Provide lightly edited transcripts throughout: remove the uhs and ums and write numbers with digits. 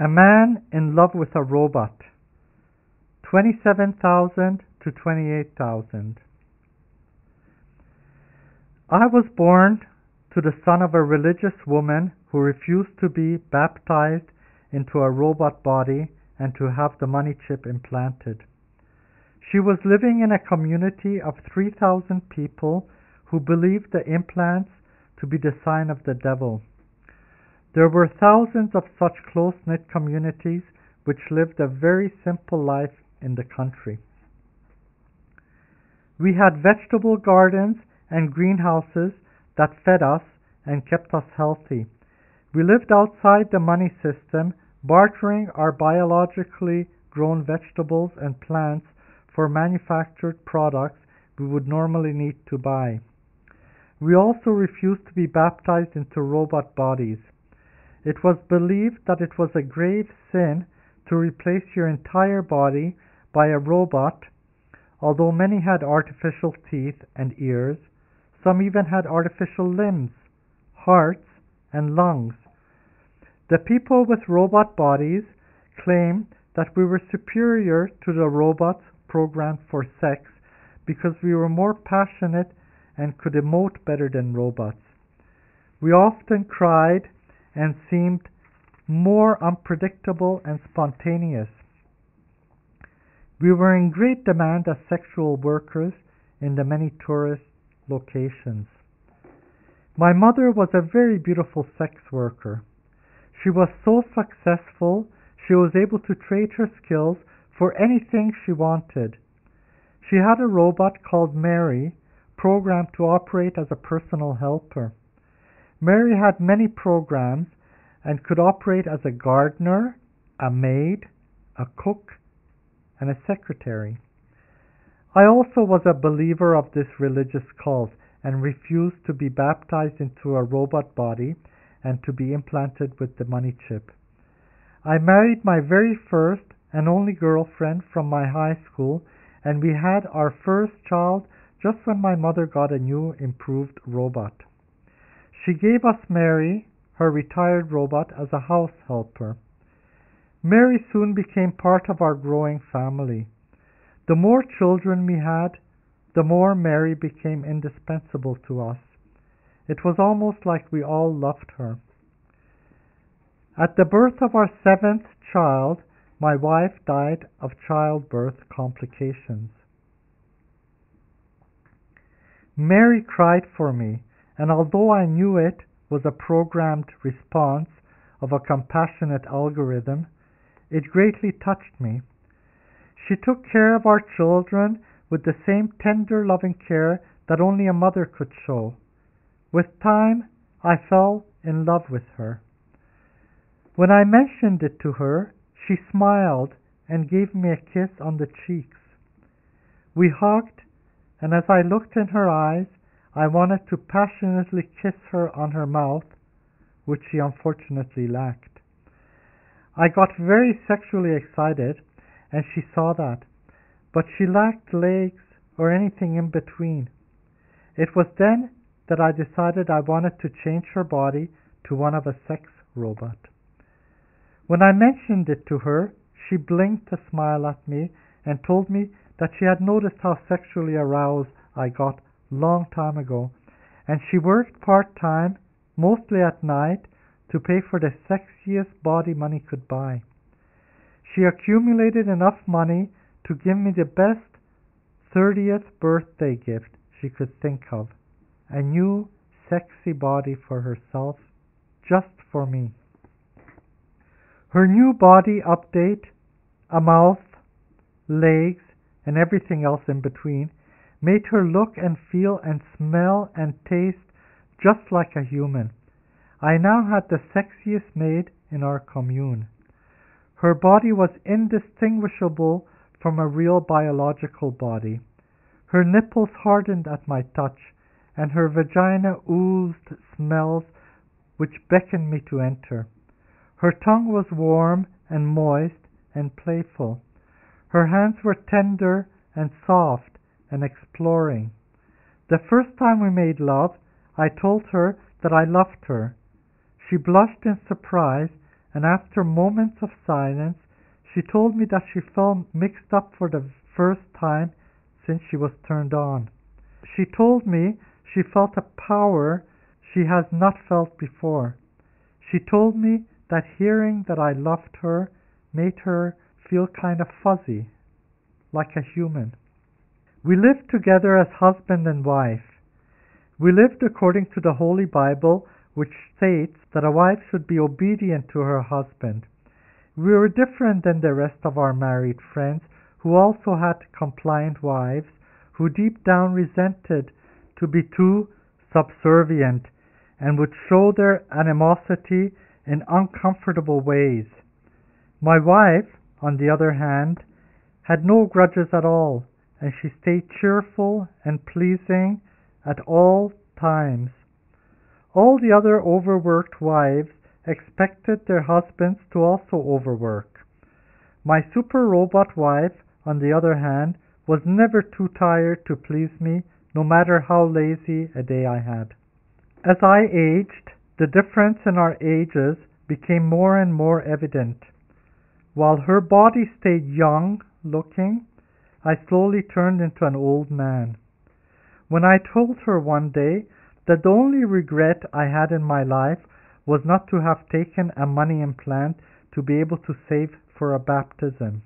A man in love with a robot. 27,000 to 28,000. I was born to the son of a religious woman who refused to be baptized into a robot body and to have the money chip implanted. She was living in a community of 3,000 people who believed the implants to be the sign of the devil. There were thousands of such close-knit communities which lived a very simple life in the country. We had vegetable gardens and greenhouses that fed us and kept us healthy. We lived outside the money system, bartering our biologically grown vegetables and plants for manufactured products we would normally need to buy. We also refused to be baptized into robot bodies. It was believed that it was a grave sin to replace your entire body by a robot, although many had artificial teeth and ears. Some even had artificial limbs, hearts, and lungs. The people with robot bodies claimed that we were superior to the robots programmed for sex because we were more passionate and could emote better than robots. We often cried and seemed more unpredictable and spontaneous. We were in great demand as sexual workers in the many tourist locations. My mother was a very beautiful sex worker. She was so successful, she was able to trade her skills for anything she wanted. She had a robot called Mary, programmed to operate as a personal helper. Mary had many programs and could operate as a gardener, a maid, a cook, and a secretary. I also was a believer of this religious cult and refused to be baptized into a robot body and to be implanted with the money chip. I married my very first and only girlfriend from my high school, and we had our first child just when my mother got a new improved robot. She gave us Mary, her retired robot, as a house helper. Mary soon became part of our growing family. The more children we had, the more Mary became indispensable to us. It was almost like we all loved her. At the birth of our seventh child, my wife died of childbirth complications. Mary cried for me, and although I knew it was a programmed response of a compassionate algorithm, it greatly touched me. She took care of our children with the same tender, loving care that only a mother could show. With time, I fell in love with her. When I mentioned it to her, she smiled and gave me a kiss on the cheeks. We hugged, and as I looked in her eyes, I wanted to passionately kiss her on her mouth, which she unfortunately lacked. I got very sexually excited, and she saw that, but she lacked legs or anything in between. It was then that I decided I wanted to change her body to one of a sex robot. When I mentioned it to her, she blinked a smile at me and told me that she had noticed how sexually aroused I got long time ago, and she worked part-time, mostly at night, to pay for the sexiest body money could buy. She accumulated enough money to give me the best 30th birthday gift she could think of, a new sexy body for herself, just for me. Her new body update, a mouth, legs, and everything else in between, made her look and feel and smell and taste just like a human. I now had the sexiest maid in our commune. Her body was indistinguishable from a real biological body. Her nipples hardened at my touch, and her vagina oozed smells which beckoned me to enter. Her tongue was warm and moist and playful. Her hands were tender and soft and exploring. The first time we made love, I told her that I loved her. She blushed in surprise and after moments of silence, she told me that she felt mixed up for the first time since she was turned on. She told me she felt a power she has not felt before. She told me that hearing that I loved her made her feel kind of fuzzy, like a human. We lived together as husband and wife. We lived according to the Holy Bible, which states that a wife should be obedient to her husband. We were different than the rest of our married friends, who also had compliant wives, who deep down resented to be too subservient and would show their animosity in uncomfortable ways. My wife, on the other hand, had no grudges at all, and she stayed cheerful and pleasing at all times. All the other overworked wives expected their husbands to also overwork. My super robot wife, on the other hand, was never too tired to please me, no matter how lazy a day I had. As I aged, the difference in our ages became more and more evident. While her body stayed young looking, I slowly turned into an old man. When I told her one day that the only regret I had in my life was not to have taken a money implant to be able to save for a baptism,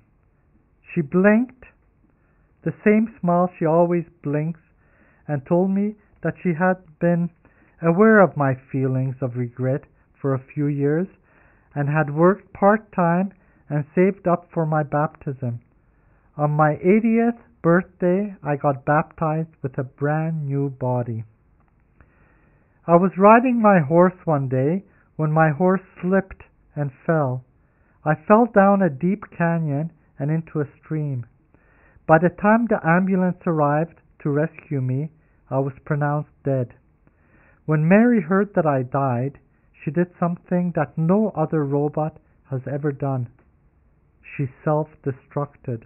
she blinked, the same smile she always blinks, and told me that she had been aware of my feelings of regret for a few years and had worked part-time and saved up for my baptism. On my 80th birthday, I got baptized with a brand new body. I was riding my horse one day when my horse slipped and fell. I fell down a deep canyon and into a stream. By the time the ambulance arrived to rescue me, I was pronounced dead. When Mary heard that I died, she did something that no other robot has ever done. She self-destructed.